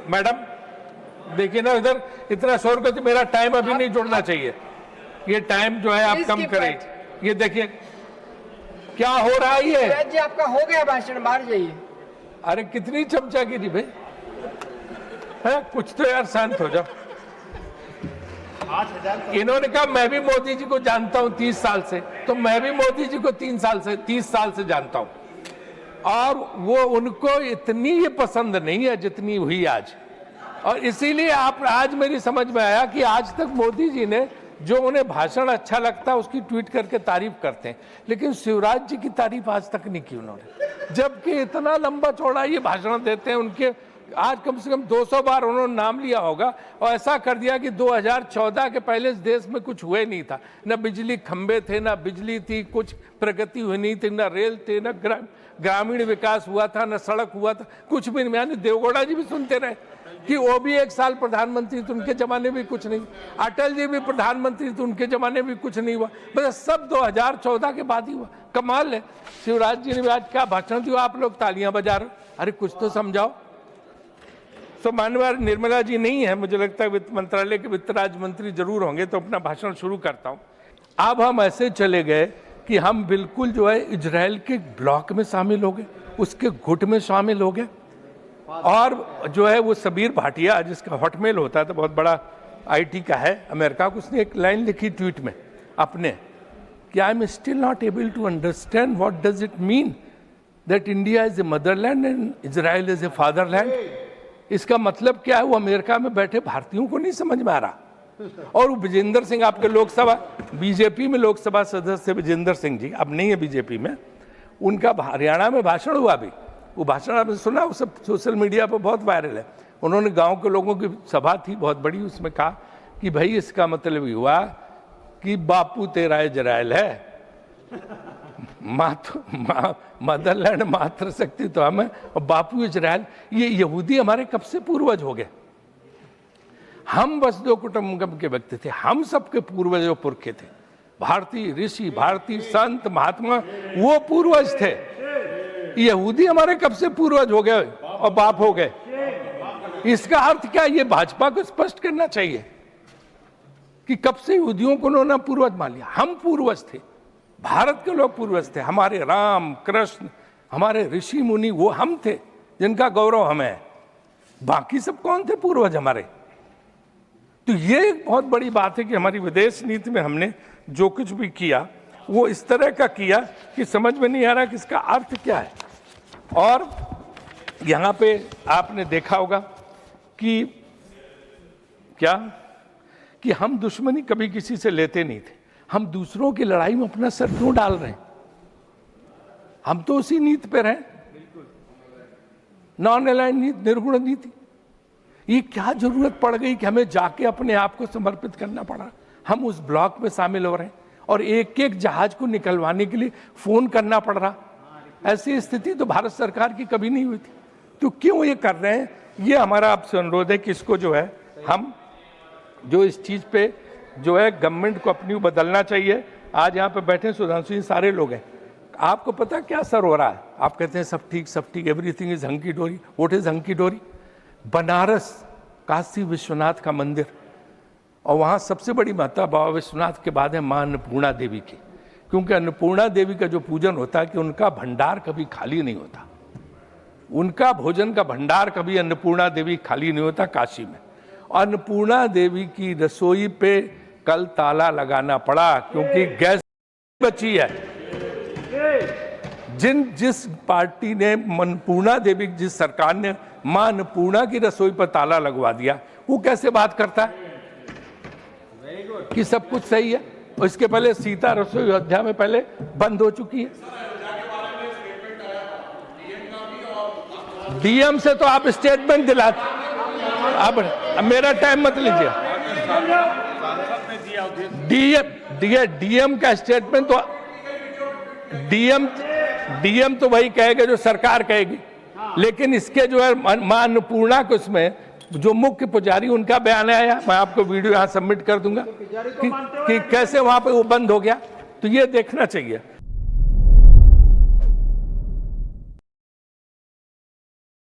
Madam देखिए ना, इधर इतना शोर करते, मेरा टाइम अभी नहीं जुड़ना चाहिए। ये टाइम जो है आप कम करें। ये देखिए क्या हो रहा है ये। जी आपका हो गया भाषण, बाहर जाइए। अरे कितनी चमचागिरी भाई है, कुछ तो यार शांत हो जाओ। इन्होंने कहा मैं भी मोदी जी को जानता हूं 30 साल से, तो मैं भी मोदी जी को 30 साल से जानता हूं, और वो उनको इतनी ये पसंद नहीं है जितनी हुई आज। और इसीलिए आप आज मेरी समझ में आया कि आज तक मोदी जी ने जो उन्हें भाषण अच्छा लगता है उसकी ट्वीट करके तारीफ करते हैं, लेकिन शिवराज जी की तारीफ आज तक नहीं की उन्होंने, जबकि इतना लंबा चौड़ा ये भाषण देते हैं। उनके आज कम से कम 200 बार उन्होंने नाम लिया होगा, और ऐसा कर दिया कि 2014 के पहले इस देश में कुछ हुए नहीं था, न बिजली खंबे थे, न बिजली थी, कुछ प्रगति हुई नहीं थी, न रेल थे, न ग्रामीण विकास हुआ था, न सड़क हुआ था, कुछ भी नहीं। यानी देवगौड़ा जी भी सुनते रहे कि वो भी 1 साल प्रधानमंत्री थे, उनके जमाने भी कुछ नहीं। अटल जी भी प्रधानमंत्री थे, उनके जमाने भी कुछ नहीं हुआ, बस सब 2014 के बाद ही हुआ। कमाल है। शिवराज जी ने भी आज क्या भाषण दिया, आप लोग तालियां बजा रहे हो, अरे कुछ तो समझाओ। तो माननीय निर्मला जी नहीं है, मुझे लगता है वित्त मंत्रालय के वित्त राज्य मंत्री जरूर होंगे, तो अपना भाषण शुरू करता हूं। अब हम ऐसे चले गए कि हम बिल्कुल जो है इजराइल के ब्लॉक में शामिल हो गए, उसके गुट में शामिल हो गए। और जो है वो सबीर भाटिया, जिसका हॉटमेल होता है तो बहुत बड़ा IT का है अमेरिका को, उसने एक लाइन लिखी ट्वीट में अपने कि I am still not able to understand what does it mean that India is a motherland and Israel is a fatherland. इसका मतलब क्या है, वो अमेरिका में बैठे भारतीयों को नहीं समझ में आ रहा। और वो विजेंद्र सिंह, आपके लोकसभा बीजेपी में लोकसभा सदस्य विजेंद्र सिंह जी, अब नहीं है बीजेपी में, उनका हरियाणा में भाषण हुआ अभी, वो भाषण आपने सुना, वो सब सोशल मीडिया पर बहुत वायरल है। उन्होंने गांव के लोगों की सभा थी बहुत बड़ी, उसमें कहा कि भाई इसका मतलब ये हुआ कि बापू तेरा इजराइल है, मदरलैंड मातृशक्ति तो हमें, और बापू इजराइल। ये यहूदी हमारे कब से पूर्वज हो गए? हम वसुधैव कुटुंबकम के व्यक्ति थे, हम सबके पूर्वज और पुरखे थे। भारतीय ऋषि, भारतीय संत महात्मा वो पूर्वज थे। यहूदी हमारे कब से पूर्वज हो गए और बाप हो गए? इसका अर्थ क्या? ये भाजपा को स्पष्ट करना चाहिए कि कब से यहूदियों को उन्होंने पूर्वज मान लिया। हम पूर्वज थे, भारत के लोग पूर्वज थे, हमारे राम कृष्ण, हमारे ऋषि मुनि, वो हम थे जिनका गौरव हमें है। बाकी सब कौन थे पूर्वज हमारे? तो ये एक बहुत बड़ी बात है कि हमारी विदेश नीति में हमने जो कुछ भी किया वो इस तरह का किया कि समझ में नहीं आ रहा कि इसका अर्थ क्या है। और यहाँ पे आपने देखा होगा कि क्या कि हम दुश्मनी कभी किसी से लेते नहीं थे, हम दूसरों की लड़ाई में अपना सर क्यों डाल रहे हैं? हम तो उसी नीति पे रहे, नॉन अलाइंड नीति, निर्गुण नीति। ये क्या जरूरत पड़ गई कि हमें जाके अपने आप को समर्पित करना पड़ा? हम उस ब्लॉक में शामिल हो रहे हैं और एक एक जहाज को निकलवाने के लिए फोन करना पड़ रहा। ऐसी स्थिति तो भारत सरकार की कभी नहीं हुई थी। तो क्यों ये कर रहे हैं? ये हमारा आपसे अनुरोध है कि इसको जो है हम जो इस चीज पे जो है गवर्नमेंट को अपनी बदलना चाहिए। आज यहाँ पे बैठे सुधांशु जी सारे लोग हैं, आपको पता क्या असर हो रहा है? आप कहते हैं सब ठीक, एवरीथिंग इज हंकी डोरी। व्हाट इज हंकी डोरी? बनारस काशी विश्वनाथ का मंदिर, और वहाँ सबसे बड़ी महत्ता बाबा विश्वनाथ के बाद है माँ अन्नपूर्णा देवी की, क्योंकि अन्नपूर्णा देवी का जो पूजन होता है कि उनका भंडार कभी खाली नहीं होता, उनका भोजन का भंडार कभी अन्नपूर्णा देवी खाली नहीं होता काशी में। अन्नपूर्णा देवी की रसोई पे कल ताला लगाना पड़ा क्योंकि गैस बची है। जिस पार्टी ने अन्नपूर्णा देवी, जिस सरकार ने मां अन्नपूर्णा की रसोई पर ताला लगवा दिया, वो कैसे बात करता है कि सब कुछ सही है? और इसके पहले सीता रसोई अयोध्या में पहले बंद हो चुकी है। डीएम से तो आप स्टेटमेंट दिलाते, अब मेरा टाइम मत लीजिए। डीएम का स्टेटमेंट तो डीएम तो वही कहेगा जो सरकार कहेगी, लेकिन इसके जो है मां अन्नपूर्णा को उसमें जो मुख्य पुजारी उनका बयान आया, मैं आपको वीडियो यहाँ सबमिट कर दूंगा कि कैसे वहां पे वो बंद हो गया। तो ये देखना चाहिए।